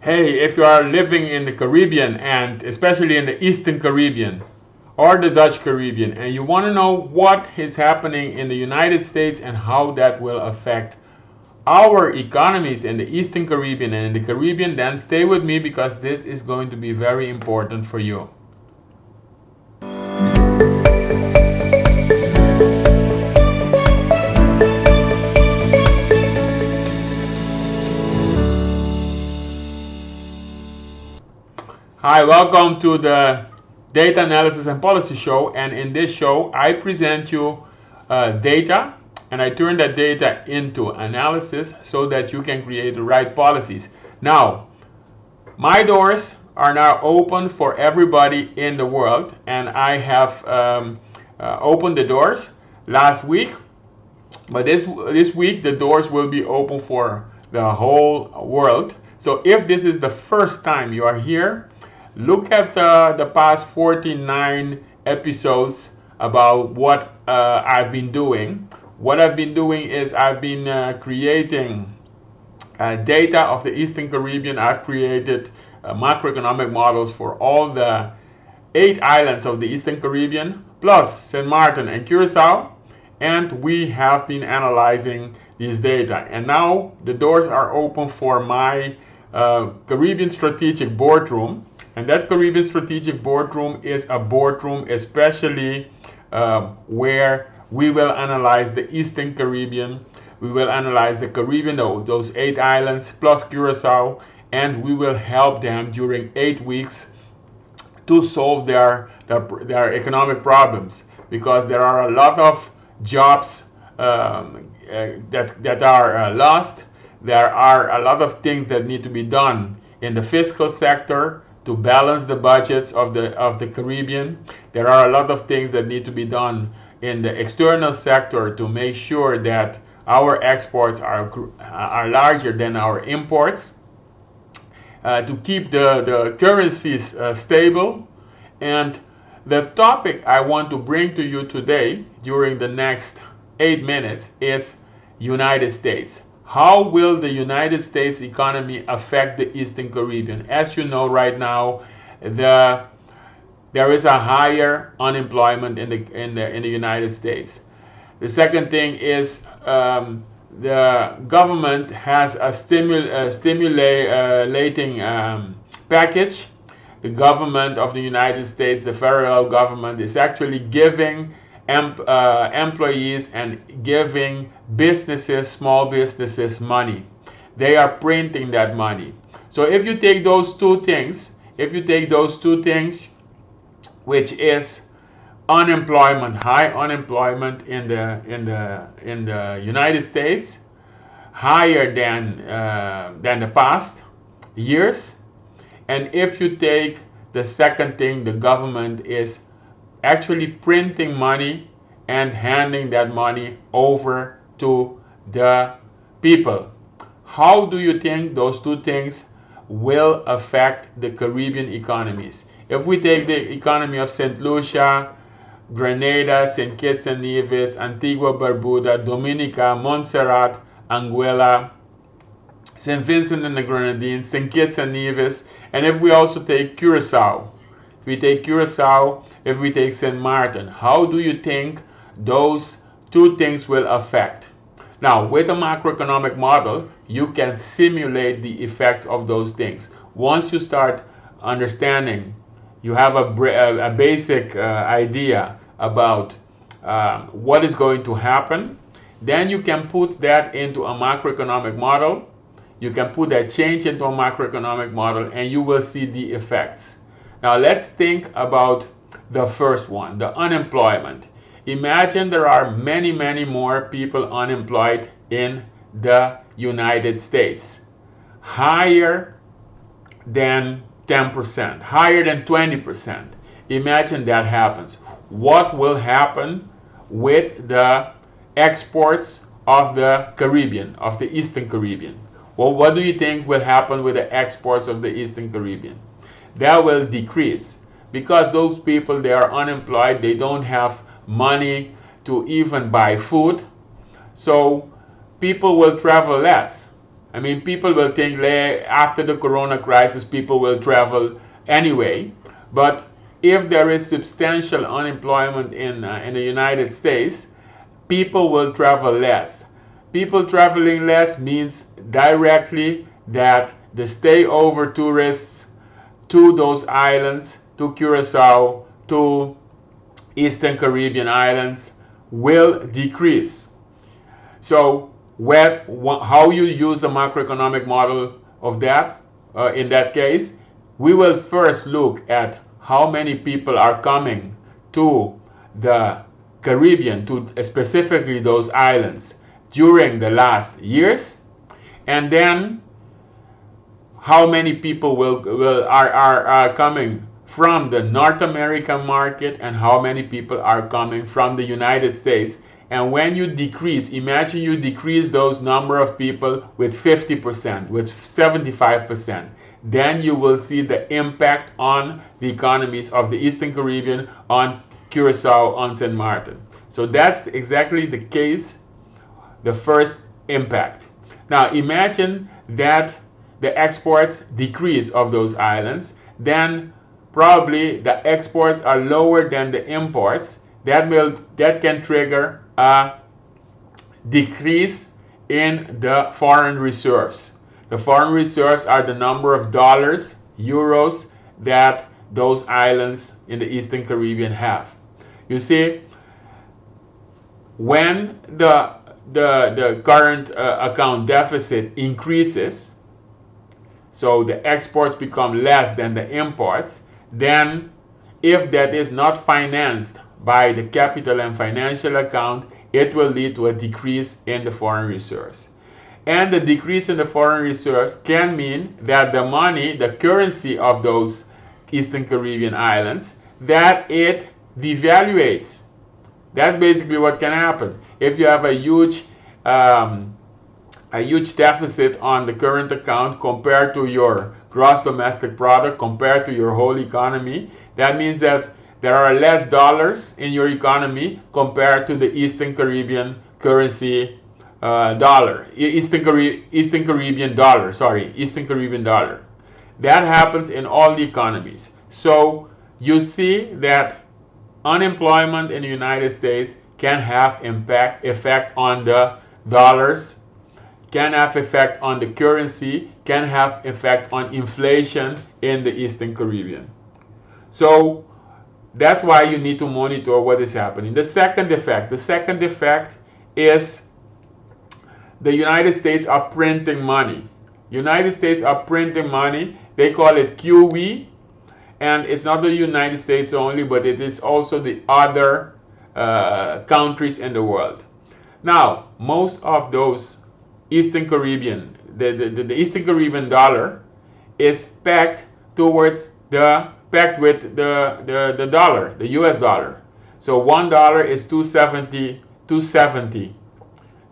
Hey, if you are living in the Caribbean and especially in the Eastern Caribbean or the Dutch Caribbean and you want to know what is happening in the United States and how that will affect our economies in the Eastern Caribbean and in the Caribbean, then stay with me because this is going to be very important for you. Hi, welcome to the Data Analysis and Policy Show. And in this show, I present you data and I turn that data into analysis so that you can create the right policies. Now, my doors are now open for everybody in the world, and I have opened the doors last week, but this week the doors will be open for the whole world. So if this is the first time you are here, look at the past 49 episodes about what I've been doing. What I've been doing is I've been creating data of the Eastern Caribbean. I've created macroeconomic models for all the 8 islands of the Eastern Caribbean, plus St. Martin and Curacao, and we have been analyzing these data. And now the doors are open for my Caribbean Strategic Boardroom. And that Caribbean Strategic Boardroom is a boardroom especially where we will analyze the Eastern Caribbean, we will analyze the Caribbean, those 8 islands, plus Curacao, and we will help them during 8 weeks to solve their economic problems, because there are a lot of jobs that are lost. There are a lot of things that need to be done in the fiscal sector to balance the budgets of the Caribbean. There are a lot of things that need to be done in the external sector to make sure that our exports are larger than our imports, to keep the currencies stable. And the topic I want to bring to you today during the next 8 minutes is United States. How will the United States economy affect the Eastern Caribbean? As you know, right now, there is a higher unemployment in the United States. The second thing is the government has a stimulating package. The government of the United States, the federal government, is actually giving employees and giving businesses, small businesses, money. They are printing that money. So if you take those two things, which is unemployment, high unemployment in the United States, higher than the past years, and if you take the second thing, the government is actually printing money and handing that money over to the people. How do you think those two things will affect the Caribbean economies? If we take the economy of St. Lucia, Grenada, St. Kitts and Nevis, Antigua, Barbuda, Dominica, Montserrat, Anguilla, St. Vincent and the Grenadines, St. Kitts and Nevis, and if we also take Curacao, if we take St. Martin, how do you think those two things will affect? Now, with a macroeconomic model, you can simulate the effects of those things. Once you start understanding, you have a basic idea about what is going to happen, then you can put that into a macroeconomic model. You can put that change into a macroeconomic model and you will see the effects. Now let's think about the first one, the unemployment. Imagine there are many, many more people unemployed in the United States. Higher than 10%, higher than 20%. Imagine that happens. What will happen with the exports of the Caribbean, of the Eastern Caribbean? Well, what do you think will happen with the exports of the Eastern Caribbean? That will decrease because those people, they are unemployed, they don't have money to even buy food. So people will travel less. I mean, people will think after the corona crisis, people will travel anyway. But if there is substantial unemployment in the United States, people will travel less. People traveling less means directly that the stayover tourists to those islands, to Curacao, to Eastern Caribbean islands, will decrease. So how you use the macroeconomic model of that, in that case, we will first look at how many people are coming to the Caribbean, to specifically those islands, during the last years, and then how many people are coming from the North American market and how many people are coming from the United States. And when you decrease, imagine you decrease those number of people with 50%, with 75%, then you will see the impact on the economies of the Eastern Caribbean, on Curacao, on St. Martin. So that's exactly the case, the first impact. Now imagine that the exports decrease of those islands, then probably the exports are lower than the imports. That can trigger a decrease in the foreign reserves. The foreign reserves are the number of dollars, euros, that those islands in the Eastern Caribbean have. You see, when the current account deficit increases, so the exports become less than the imports, then if that is not financed by the capital and financial account, it will lead to a decrease in the foreign reserves. And the decrease in the foreign reserves can mean that the money, the currency of those Eastern Caribbean islands, that it devaluates. That's basically what can happen. If you have a huge deficit on the current account compared to your gross domestic product, compared to your whole economy, that means that there are less dollars in your economy compared to the Eastern Caribbean currency dollar. Eastern Caribbean dollar. That happens in all the economies. So you see that unemployment in the United States can have effect on the dollars, can have effect on the currency, can have effect on inflation in the Eastern Caribbean. So that's why you need to monitor what is happening. The second effect is the United States are printing money. United States are printing money. They call it QE, and it's not the United States only, but it is also the other countries in the world. Now, most of those Eastern Caribbean, the Eastern Caribbean dollar is pegged with the dollar, the US dollar. So $1 is 270.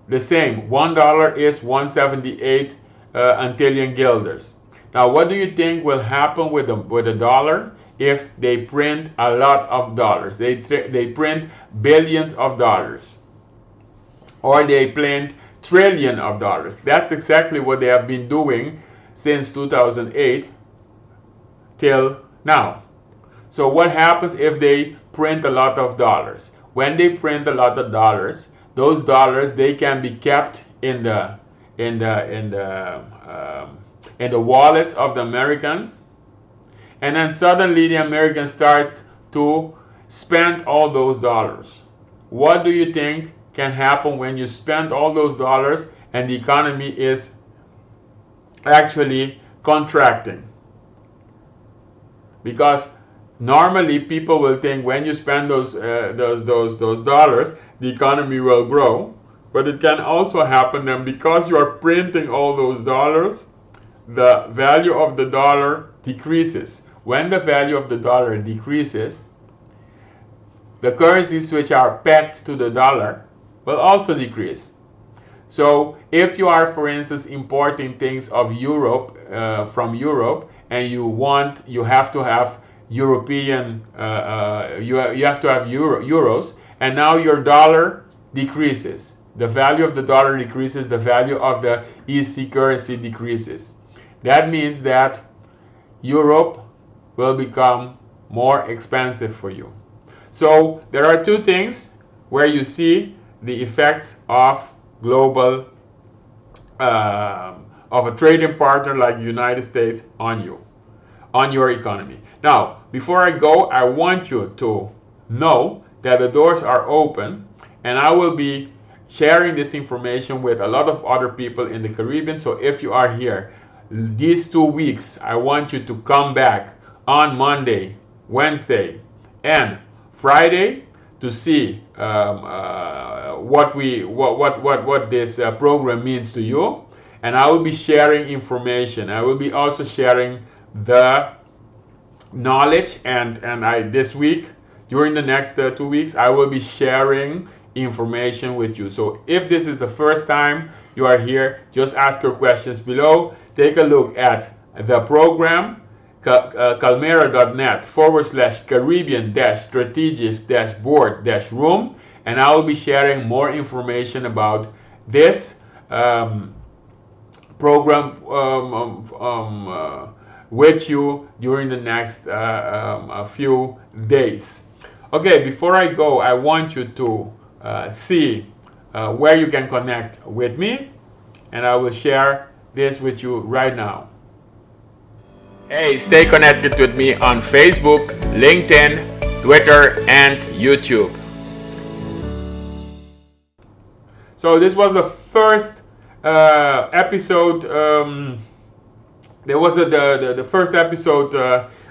The same, $1 is 178 Antillean guilders. Now, what do you think will happen with the dollar if they print a lot of dollars? They print billions of dollars, or they print trillion of dollars. That's exactly what they have been doing since 2008 till now. So what happens if they print a lot of dollars? When they print a lot of dollars, those dollars, they can be kept in the wallets of the Americans, and then suddenly the Americans start to spend all those dollars. What do you think can happen when you spend all those dollars and the economy is actually contracting? Because normally people will think when you spend those dollars, the economy will grow. But it can also happen then, because you are printing all those dollars, the value of the dollar decreases. When the value of the dollar decreases, the currencies which are pegged to the dollar will also decrease. So if you are, for instance, importing things of Europe, from Europe, and you have to have European, you have to have euros, and now your dollar decreases. the value of the dollar decreases, the value of the EC currency decreases. That means that Europe will become more expensive for you. So there are two things where you see the effects of global of a trading partner like the United States on you, on your economy. Now, before I go, I want you to know that the doors are open, and I will be sharing this information with a lot of other people in the Caribbean. So if you are here these 2 weeks, I want you to come back on Monday, Wednesday, and Friday to see what this program means to you. And I will be sharing information. I will be also sharing the knowledge, and this week, during the next 2 weeks, I will be sharing information with you. So if this is the first time you are here, just ask your questions below. Take a look at the program, Kalmera.net/Caribbean-strategist-board-room, and I will be sharing more information about this program with you during the next few days. Okay, before I go, I want you to see where you can connect with me, and I will share this with you right now. Hey, stay connected with me on Facebook, LinkedIn, Twitter, and YouTube. So this was the first episode. There was the first episode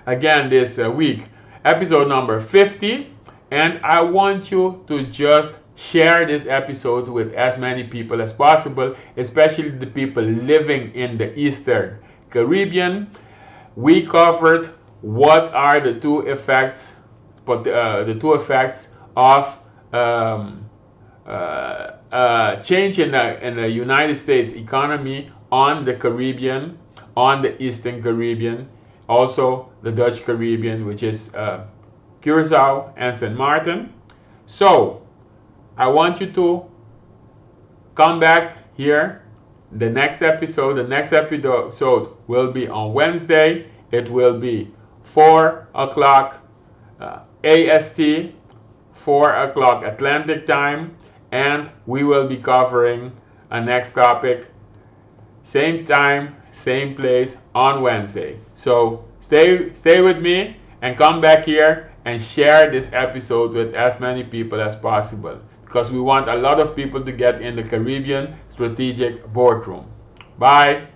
again this week, episode number 50, and I want you to just share this episode with as many people as possible, especially the people living in the Eastern Caribbean. We covered what are the two effects, but the two effects of change in the United States economy on the Caribbean, on the Eastern Caribbean, also the Dutch Caribbean, which is Curacao and St. Martin. So I want you to come back here. The next episode will be on Wednesday. It will be 4 o'clock AST, 4 o'clock Atlantic time, and we will be covering a next topic, same time, same place on Wednesday. So stay with me and come back here and share this episode with as many people as possible, because we want a lot of people to get in the Caribbean Strategic Boardroom. Bye.